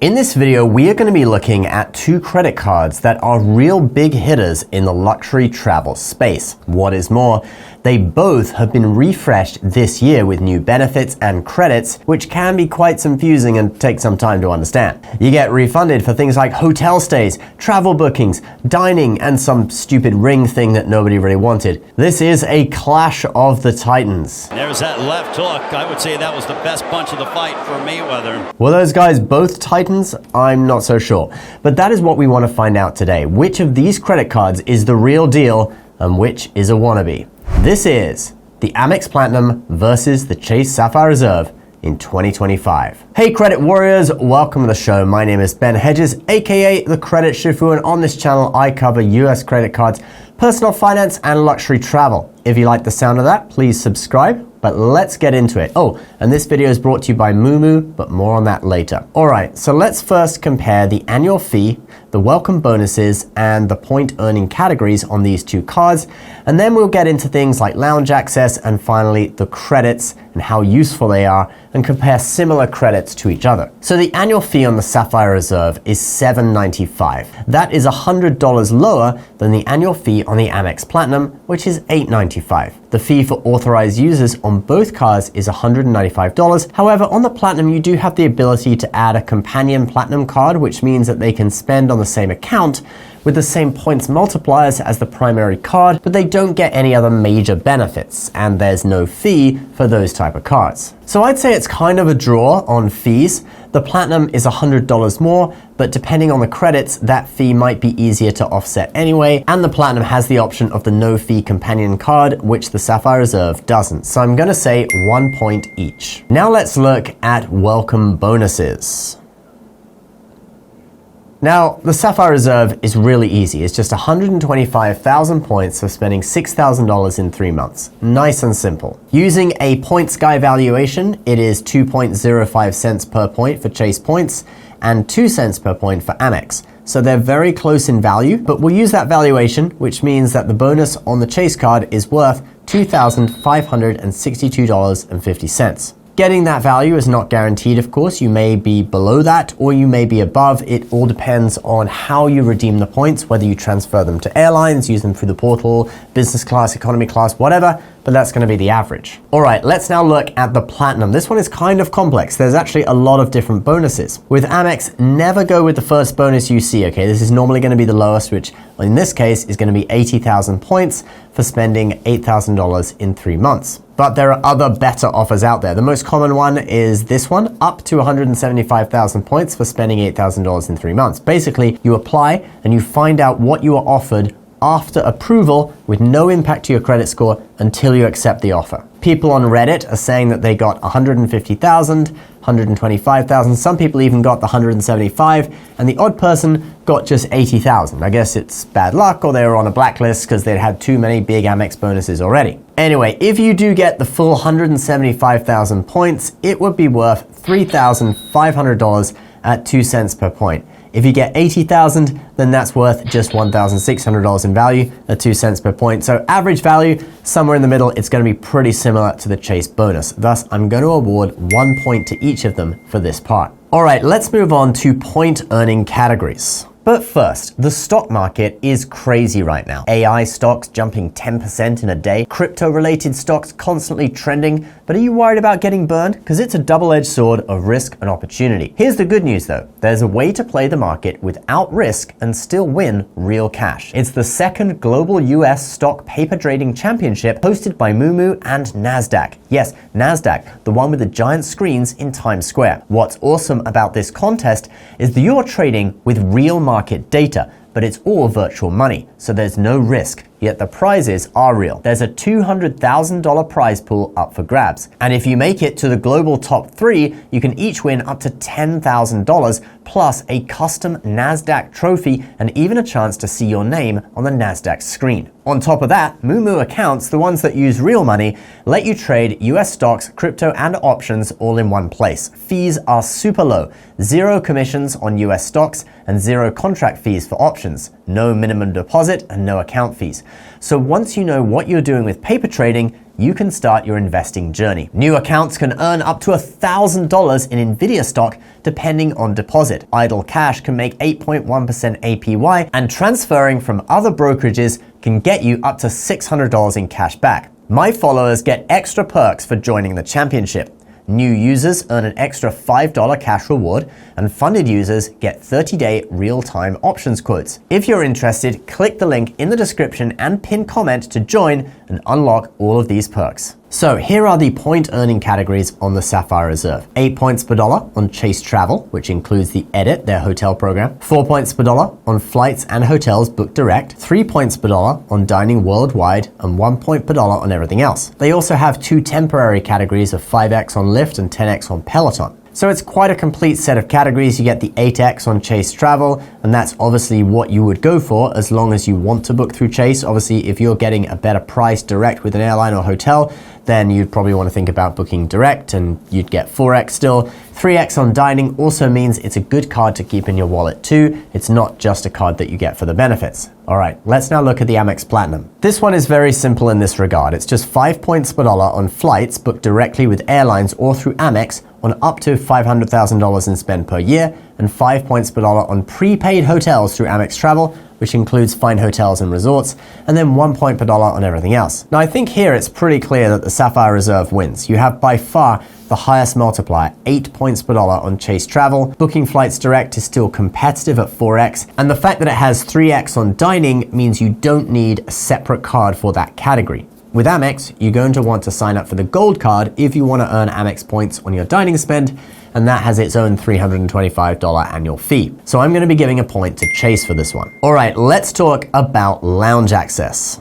In this video, we are going to be looking at two credit cards that are real big hitters in the luxury travel space. What is more, they both have been refreshed this year with new benefits and credits, which can be quite confusing and take some time to understand. You get refunded for things like hotel stays, travel bookings, dining, and some stupid ring thing that nobody really wanted. This is a clash of the titans. There's that left hook. I would say that was the best punch of the fight for Mayweather. Were those guys both titans? I'm not so sure. But that is what we want to find out today. Which of these credit cards is the real deal and which is a wannabe? This is the Amex Platinum versus the Chase Sapphire Reserve in 2025. Hey credit warriors, welcome to the show. My name is Ben Hedges, aka the Credit Shifu, and on this channel I cover US credit cards, personal finance, and luxury travel. If you like the sound of that, please subscribe. But let's get into it. Oh, and this video is brought to you by Moomoo, but more on that later. All right, so let's first compare the annual fee, the welcome bonuses, and the point earning categories on these two cards. And then we'll get into things like lounge access and finally the credits and how useful they are and compare similar credits to each other. So the annual fee on the Sapphire Reserve is $795. That is $100 lower than the annual fee on the Amex Platinum, which is $895. The fee for authorized users on both cards is $195. However, on the Platinum, you do have the ability to add a companion Platinum card, which means that they can spend on the same account with the same points multipliers as the primary card, but they don't get any other major benefits, and there's no fee for those type of cards. So I'd say it's kind of a draw on fees. The Platinum is $100 more, but depending on the credits, that fee might be easier to offset anyway, and the Platinum has the option of the no-fee companion card, which the Sapphire Reserve doesn't. So I'm gonna say 1 point each. Now let's look at welcome bonuses. Now, the Sapphire Reserve is really easy. It's just 125,000 points for spending $6,000 in 3 months. Nice and simple. Using a points guy valuation, it is 2.05 cents per point for Chase points and 2 cents per point for Amex. So they're very close in value, but we'll use that valuation, which means that the bonus on the Chase card is worth $2,562.50. Getting that value is not guaranteed, of course. You may be below that or you may be above. It all depends on how you redeem the points, whether you transfer them to airlines, use them through the portal, business class, economy class, whatever, but that's going to be the average. All right, let's now look at the Platinum. This one is kind of complex. There's actually a lot of different bonuses. With Amex, never go with the first bonus you see, okay? This is normally going to be the lowest, which in this case is going to be 80,000 points for spending $8,000 in 3 months. But there are other better offers out there. The most common one is this one, up to 175,000 points for spending $8,000 in 3 months. Basically, you apply and you find out what you are offered after approval with no impact to your credit score until you accept the offer. People on Reddit are saying that they got 150,000, 125,000. Some people even got the 175, and the odd person got just 80,000. I guess it's bad luck, or they were on a blacklist because they'd had too many big Amex bonuses already. Anyway, if you do get the full 175,000 points, it would be worth $3,500 at 2 cents per point. If you get 80,000, then that's worth just $1,600 in value at 2 cents per point. So average value, somewhere in the middle, it's going to be pretty similar to the Chase bonus. Thus, I'm going to award 1 point to each of them for this part. All right, let's move on to point earning categories. But first, the stock market is crazy right now. AI stocks jumping 10% in a day, crypto-related stocks constantly trending. But are you worried about getting burned? Because it's a double-edged sword of risk and opportunity. Here's the good news though. There's a way to play the market without risk and still win real cash. It's the second global US stock paper trading championship hosted by Moomoo and NASDAQ. Yes, NASDAQ, the one with the giant screens in Times Square. What's awesome about this contest is that you're trading with real market data, but it's all virtual money, so there's no risk. Yet the prizes are real. There's a $200,000 prize pool up for grabs. And if you make it to the global top 3, you can each win up to $10,000 plus a custom NASDAQ trophy and even a chance to see your name on the NASDAQ screen. On top of that, Moomoo accounts, the ones that use real money, let you trade US stocks, crypto, and options all in one place. Fees are super low. 0 commissions on US stocks and 0 contract fees for options. No minimum deposit and no account fees. So once you know what you're doing with paper trading, you can start your investing journey. New accounts can earn up to $1,000 in Nvidia stock depending on deposit. Idle cash can make 8.1% APY, and transferring from other brokerages can get you up to $600 in cash back. My followers get extra perks for joining the championship. New users earn an extra $5 cash reward, and funded users get 30-day real-time options quotes. If you're interested, click the link in the description and pin comment to join and unlock all of these perks. So here are the point earning categories on the Sapphire Reserve. 8 points per dollar on Chase Travel, which includes the Edit, their hotel program. 4 points per dollar on flights and hotels booked direct. 3 points per dollar on dining worldwide, and 1 point per dollar on everything else. They also have 2 temporary categories of 5x on Lyft and 10x on Peloton. So it's quite a complete set of categories. You get the 8x on Chase Travel, and that's obviously what you would go for as long as you want to book through Chase. Obviously, if you're getting a better price direct with an airline or hotel, then you'd probably want to think about booking direct, and you'd get 4x still. 3x on dining also means it's a good card to keep in your wallet too. It's not just a card that you get for the benefits. All right, let's now look at the Amex Platinum. This one is very simple in this regard. It's just 5 points per dollar on flights booked directly with airlines or through Amex on up to $500,000 in spend per year, and 5 points per dollar on prepaid hotels through Amex Travel, which includes fine hotels and resorts, and then 1 point per dollar on everything else. Now I think here it's pretty clear that the Sapphire Reserve wins. You have by far the highest multiplier, 8 points per dollar on Chase Travel. Booking flights direct is still competitive at 4x, and the fact that it has 3x on dining means you don't need a separate card for that category. With Amex, you're going to want to sign up for the Gold card if you want to earn Amex points on your dining spend, and that has its own $325 annual fee. So I'm going to be giving a point to Chase for this one. All right, let's talk about lounge access.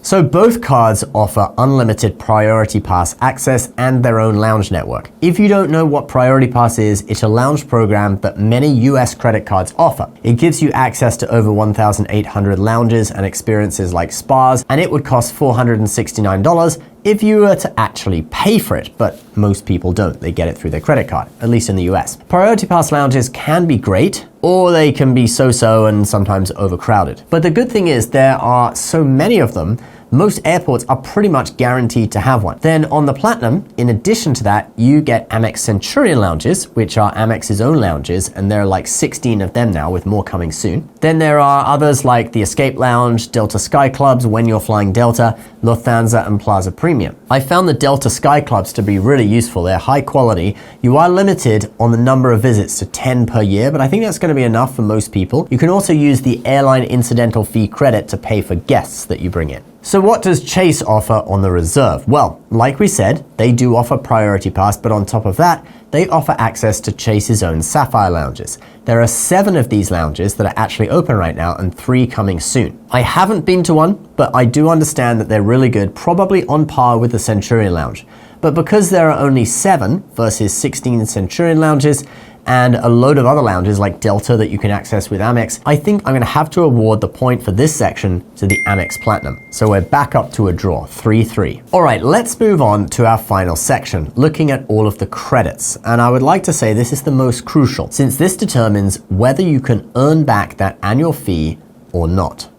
So both cards offer unlimited Priority Pass access and their own lounge network. If you don't know what Priority Pass is, it's a lounge program that many US credit cards offer. It gives you access to over 1,800 lounges and experiences like spas, and it would cost $469 if you were to actually pay for it, but most people don't. They get it through their credit card, at least in the US. Priority Pass lounges can be great, or they can be so-so and sometimes overcrowded. But the good thing is there are so many of them, most airports are pretty much guaranteed to have one. Then on the Platinum, in addition to that, you get Amex Centurion lounges, which are Amex's own lounges, and there are like 16 of them now, with more coming soon. Then there are others like the Escape Lounge, Delta Sky Clubs when you're flying Delta, Lufthansa, and Plaza Premium. I found the Delta Sky Clubs to be really useful. They're high quality. You are limited on the number of visits to 10 per year, but I think that's going to be enough for most people. You can also use the airline incidental fee credit to pay for guests that you bring in. So what does Chase offer on the Reserve? Well, like we said, they do offer Priority Pass, but on top of that, they offer access to Chase's own Sapphire lounges. There are 7 of these lounges that are actually open right now, and 3 coming soon. I haven't been to one, but I do understand that they're really good, probably on par with the Centurion Lounge. But because there are only 7 versus 16 Centurion lounges, and a load of other lounges like Delta that you can access with Amex, I think I'm going to have to award the point for this section to the Amex Platinum. So we're back up to a draw, 3-3. All right, let's move on to our final section, looking at all of the credits. And I would like to say this is the most crucial, since this determines whether you can earn back that annual fee or not.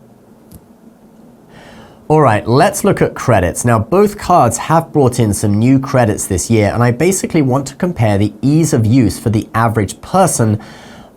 All right, let's look at credits. Now, both cards have brought in some new credits this year, and I basically want to compare the ease of use for the average person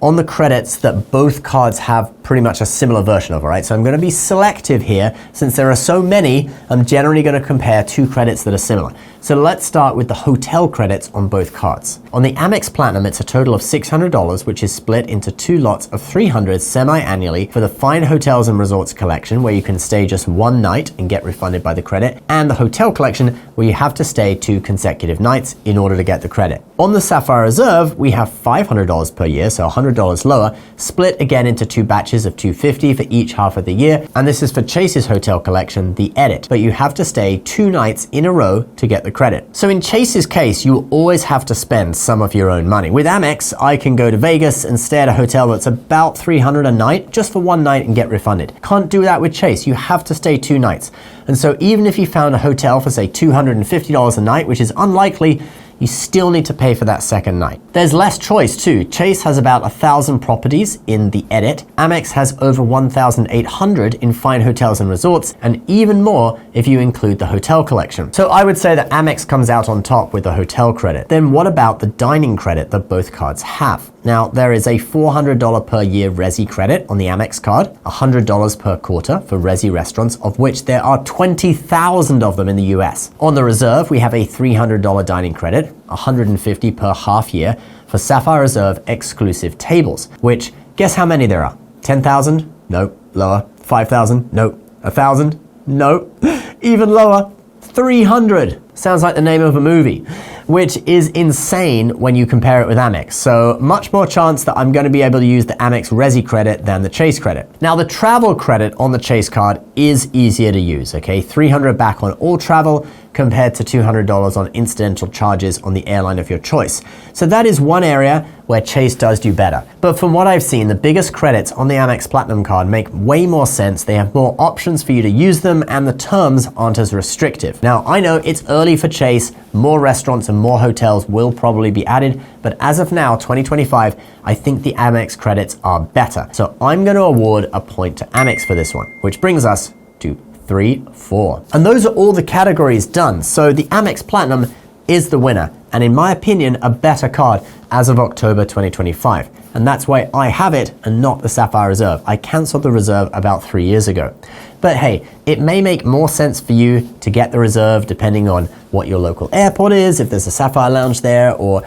on the credits that both cards have pretty much a similar version of, all right? So I'm going to be selective here. Since there are so many, I'm generally going to compare 2 credits that are similar. So let's start with the hotel credits on both cards. On the Amex Platinum, it's a total of $600, which is split into 2 lots of $300 semi-annually for the Fine Hotels and Resorts collection, where you can stay just 1 night and get refunded by the credit, and the Hotel collection, where you have to stay 2 consecutive nights in order to get the credit. On the Sapphire Reserve, we have $500 per year, so $100 lower, split again into 2 batches of $250 for each half of the year, and this is for Chase's hotel collection, the Edit, but you have to stay 2 nights in a row to get the credit. So in Chase's case, you always have to spend some of your own money. With Amex, I can go to Vegas and stay at a hotel that's about $300 a night just for 1 night and get refunded. Can't do that with Chase. You have to stay 2 nights. And so even if you found a hotel for say $250 a night, which is unlikely, you still need to pay for that second night. There's less choice too. Chase has about 1,000 properties in the edit. Amex has over 1,800 in fine hotels and resorts, and even more if you include the hotel collection. So I would say that Amex comes out on top with the hotel credit. Then what about the dining credit that both cards have? Now, there is a $400 per year Resi credit on the Amex card, $100 per quarter for Resi restaurants, of which there are 20,000 of them in the US. On the Reserve, we have a $300 dining credit, $150 per half year for Sapphire Reserve exclusive tables, which, guess how many there are? 10,000? Nope. Lower. 5,000? Nope. 1,000? Nope. Even lower. 300. Sounds like the name of a movie, which is insane when you compare it with Amex. So much more chance that I'm going to be able to use the Amex Resi credit than the Chase credit. Now, the travel credit on the Chase card is easier to use, okay? $300 back on all travel compared to $200 on incidental charges on the airline of your choice. So that is one area where Chase does do better. But from what I've seen, the biggest credits on the Amex Platinum card make way more sense. They have more options for you to use them, and the terms aren't as restrictive. Now, I know it's early for Chase, more restaurants and more hotels will probably be added, but as of now, 2025, I think the Amex credits are better. So I'm going to award a point to Amex for this one, which brings us to 3, 4. And those are all the categories done. So the Amex Platinum is the winner, and in my opinion, a better card as of October 2025. And that's why I have it and not the Sapphire Reserve. I canceled the Reserve about 3 years ago. But hey, it may make more sense for you to get the Reserve depending on what your local airport is, if there's a Sapphire Lounge there, or,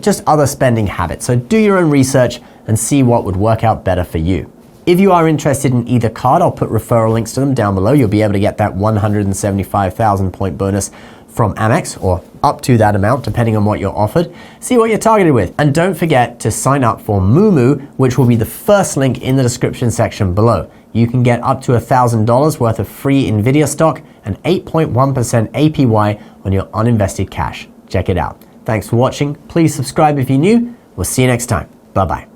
just other spending habits. So do your own research and see what would work out better for you. If you are interested in either card, I'll put referral links to them down below. You'll be able to get that 175,000 point bonus from Amex, or up to that amount, depending on what you're offered. See what you're targeted with. And don't forget to sign up for Moomoo, which will be the first link in the description section below. You can get up to $1,000 worth of free NVIDIA stock and 8.1% APY on your uninvested cash. Check it out. Thanks for watching. Please subscribe if you're new. We'll see you next time. Bye-bye.